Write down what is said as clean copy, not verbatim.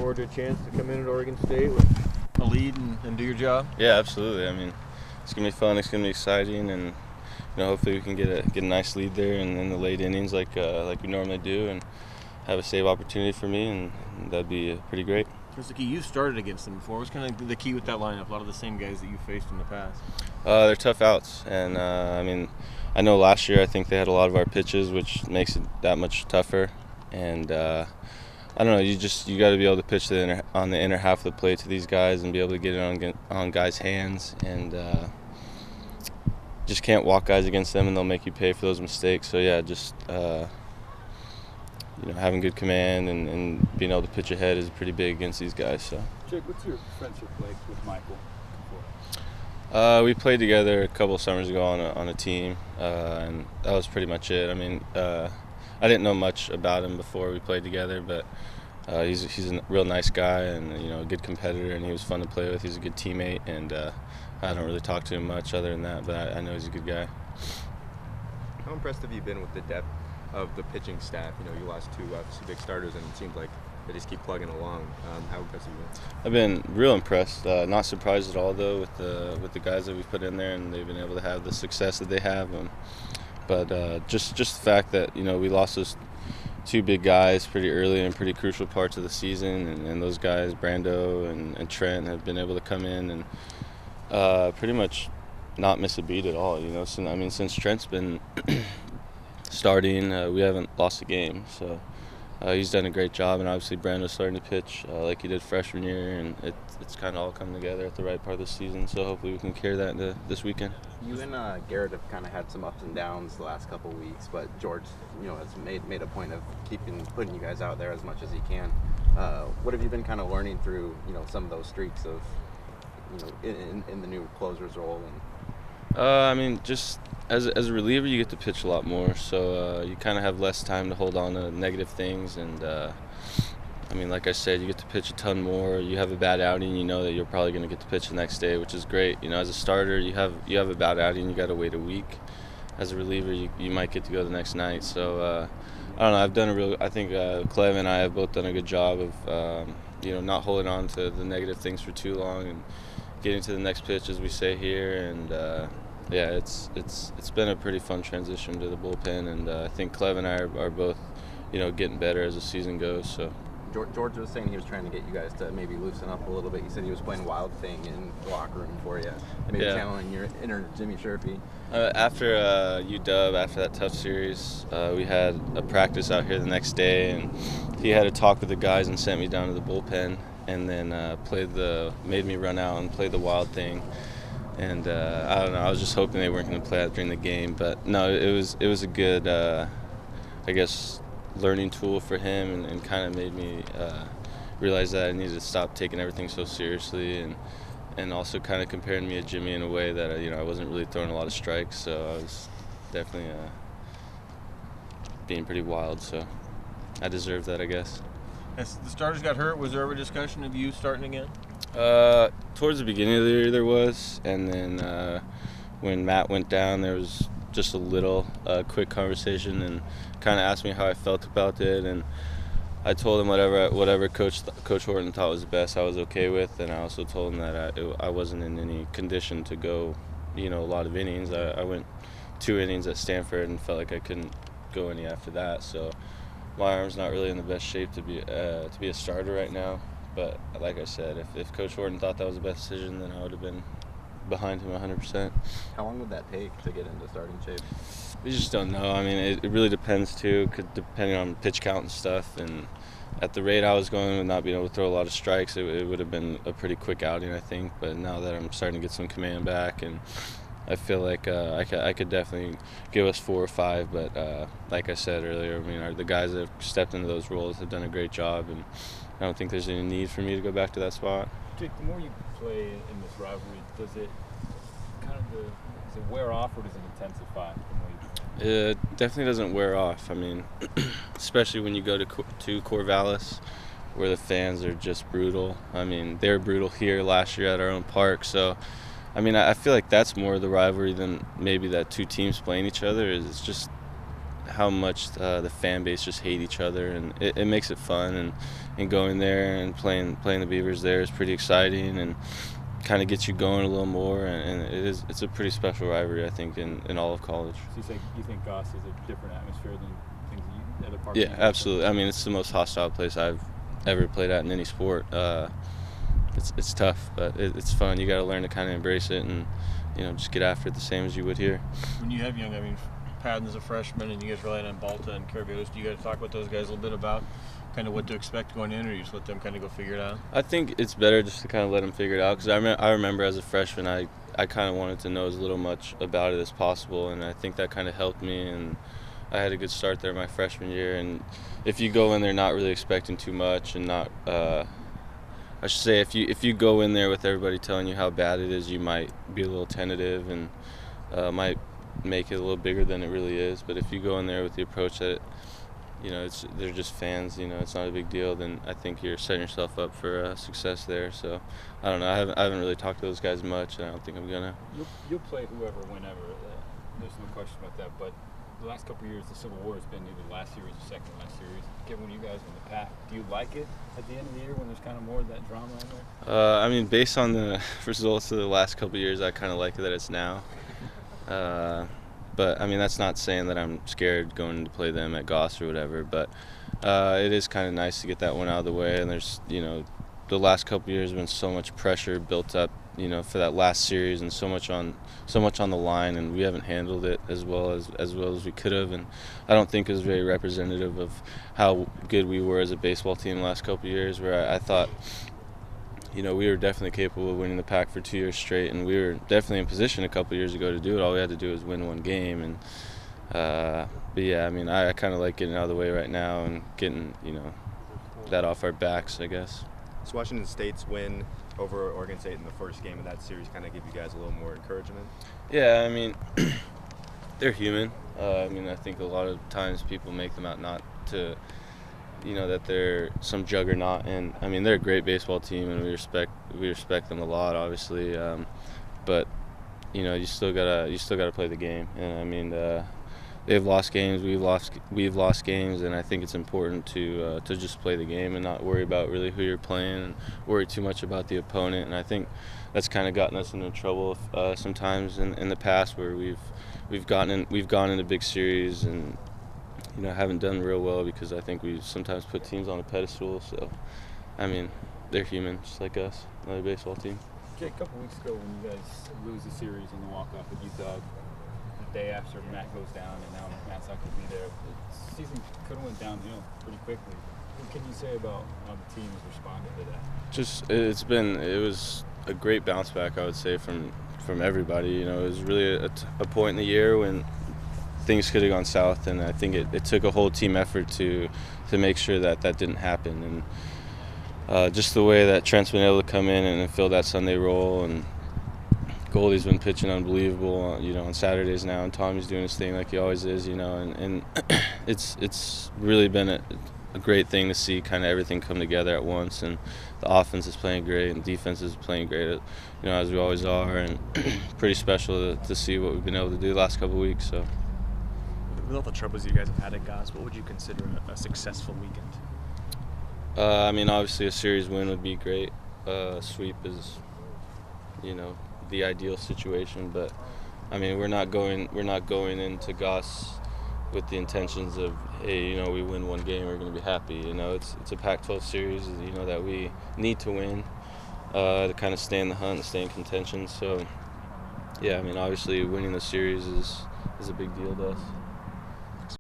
forward to a chance to come in at Oregon State with a lead and do your job? Yeah, absolutely. I mean, it's gonna be fun. It's gonna be exciting, and hopefully we can get a nice lead there in the late innings like we normally do, and have a save opportunity for me, and that'd be pretty great. What's the key? You started against them before. What's kind of the key with that lineup? A lot of the same guys that you faced in the past. They're tough outs, and I mean, I know last year I think they had a lot of our pitches, which makes it that much tougher. And I don't know, you got to be able to pitch on the inner half of the plate to these guys and be able to get it on guys' hands, and just can't walk guys against them, and they'll make you pay for those mistakes. So yeah, just having good command and being able to pitch ahead is pretty big against these guys. So. Jake, what's your friendship like with Michael? We played together a couple of summers ago on a team, and that was pretty much it. I mean, I didn't know much about him before we played together, but he's a real nice guy, and a good competitor, and he was fun to play with. He's a good teammate, and I don't really talk to him much other than that, but I know he's a good guy. How impressed have you been with the depth of the pitching staff? You lost two big starters, and it seems like they just keep plugging along. How impressed have you been? I've been real impressed. Not surprised at all, though, with the guys that we've put in there, and they've been able to have the success that they have. But just the fact that we lost those two big guys pretty early in pretty crucial parts of the season, and those guys, Brando and Trent, have been able to come in and pretty much not miss a beat at all. Since Trent's been starting, we haven't lost a game. So he's done a great job, and obviously Brando's starting to pitch like he did freshman year, and it's kind of all come together at the right part of the season. So hopefully we can carry that into this weekend. You and Garrett have kind of had some ups and downs the last couple of weeks, but George, has made a point of putting you guys out there as much as he can. What have you been kind of learning through, some of those streaks of, in the new closer's role? Just as a reliever, you get to pitch a lot more, so you kind of have less time to hold on to negative things, and like I said, you get to pitch a ton more. You have a bad outing, you know that you're probably going to get to pitch the next day, which is great. As a starter, you have a bad outing, you got to wait a week. As a reliever, you might get to go the next night. So I don't know. I think Clev and I have both done a good job of not holding on to the negative things for too long and getting to the next pitch, as we say here. And yeah, it's been a pretty fun transition to the bullpen, and I think Clev and I are both getting better as the season goes. So. George was saying he was trying to get you guys to maybe loosen up a little bit. He said he was playing Wild Thing in the locker room for you, maybe channeling your inner Jimmy Sherpy. After UW, after that tough series, we had a practice out here the next day, and he had a talk with the guys and sent me down to the bullpen, and then made me run out and play the Wild Thing. And I don't know, I was just hoping they weren't going to play that during the game, but no, it was a good, learning tool for him, and kind of made me realize that I needed to stop taking everything so seriously, and also kind of comparing me to Jimmy in a way that I wasn't really throwing a lot of strikes, so I was definitely being pretty wild, so I deserved that, I guess. As the starters got hurt, was there ever discussion of you starting again? Towards the beginning of the year there was, and then when Matt went down, there was just a little quick conversation, and kind of asked me how I felt about it, and I told him whatever Coach Horton thought was best I was okay with, and I also told him that I wasn't in any condition to go a lot of innings. I went 2 innings at Stanford and felt like I couldn't go any after that, so my arm's not really in the best shape to be a starter right now. But like I said, if Coach Horton thought that was the best decision, then I would have been behind him 100%. How long would that take to get into starting shape? We just don't know. It really depends too, depending on pitch count and stuff. And at the rate I was going, with not being able to throw a lot of strikes, it would have been a pretty quick outing, I think. But now that I'm starting to get some command back, and I feel like I could definitely give us 4 or 5. But like I said earlier, the guys that have stepped into those roles have done a great job, and I don't think there's any need for me to go back to that spot. Jake, the more you play in this rivalry, does it wear off, or does it intensify the more you play? It definitely doesn't wear off. Especially when you go to Corvallis, where the fans are just brutal. They were brutal here last year at our own park. So, I feel like that's more of the rivalry than maybe that 2 teams playing each other. It's just how much the fan base just hate each other, and it makes it fun. And going there and playing the Beavers there is pretty exciting and kind of gets you going a little more. And it's a pretty special rivalry, I think, in all of college. So you think Goss is a different atmosphere than things at a park? Yeah, absolutely. I mean, it's the most hostile place I've ever played at in any sport. It's tough, but it's fun. You got to learn to kind of embrace it and just get after it the same as you would here. When you have young, I mean, Patton's a freshman, and you guys relied on Balta and Carabellos. Do you guys talk with those guys a little bit about kind of what to expect going in, or you just let them kind of go figure it out? I think it's better just to kind of let them figure it out, because I remember as a freshman I kind of wanted to know as little much about it as possible, and I think that kind of helped me, and I had a good start there my freshman year. And if you go in there not really expecting too much and not I should say if you go in there with everybody telling you how bad it is, you might be a little tentative and might make it a little bigger than it really is. But if you go in there with the approach that they're just fans, it's not a big deal, then I think you're setting yourself up for success there. So I don't know. I haven't really talked to those guys much, and I don't think I'm gonna. You'll play whoever, whenever. There's no question about that. But the last couple of years, the Civil War has been either last series or second last series. Given you guys in the pack, do you like it at the end of the year when there's kind of more of that drama in there? I mean, based on the results of the last couple of years, I kind of like it that it's now. But I mean, that's not saying that I'm scared going to play them at Goss or whatever. But it is kind of nice to get that one out of the way. And there's, the last couple of years have been so much pressure built up, for that last series, and so much on the line, and we haven't handled it as well as we could have. And I don't think it was very representative of how good we were as a baseball team the last couple of years, where I thought, we were definitely capable of winning the pack for 2 years straight, and we were definitely in position a couple of years ago to do it. All we had to do was win one game. And but yeah, I mean, I kind of like getting out of the way right now and getting that off our backs, I guess. So Washington State's win over Oregon State in the first game of that series kind of give you guys a little more encouragement? Yeah, I mean, they're human. I mean, I think a lot of times people make them out not to, that they're some juggernaut. And I mean, they're a great baseball team, and we respect them a lot, obviously. But you still gotta play the game. And I mean, they've lost games, we've lost games, and I think it's important to just play the game and not worry about really who you're playing and worry too much about the opponent. And I think that's kind of gotten us into trouble sometimes in the past, where we've gone into big series and haven't done real well because I think we sometimes put teams on a pedestal. So I mean, they're human just like us, another baseball team. Jake, a couple weeks ago when you guys lose the series in the walk-off with UW, the day after Matt goes down, and now Matt's not going to be there, the season could have went downhill pretty quickly. What can you say about how the team has responded to that? It was a great bounce back, I would say, from everybody. It was really a point in the year when things could have gone south, and I think it took a whole team effort to make sure that didn't happen. And just the way that Trent's been able to come in and fill that Sunday role, and Goldie's been pitching unbelievable, on Saturdays now, and Tommy's doing his thing like he always is, and it's really been a great thing to see kind of everything come together at once. And the offense is playing great, and defense is playing great, as we always are, and pretty special to see what we've been able to do the last couple of weeks. So, with all the troubles you guys have had at Goss, what would you consider a successful weekend? I mean, obviously a series win would be great. Sweep is, the ideal situation, but I mean, we're not going into Goss with the intentions of, hey, we win one game, we're going to be happy. It's a Pac-12 series, that we need to win to kind of stay in the hunt and stay in contention. So yeah, I mean, obviously winning the series is a big deal to us.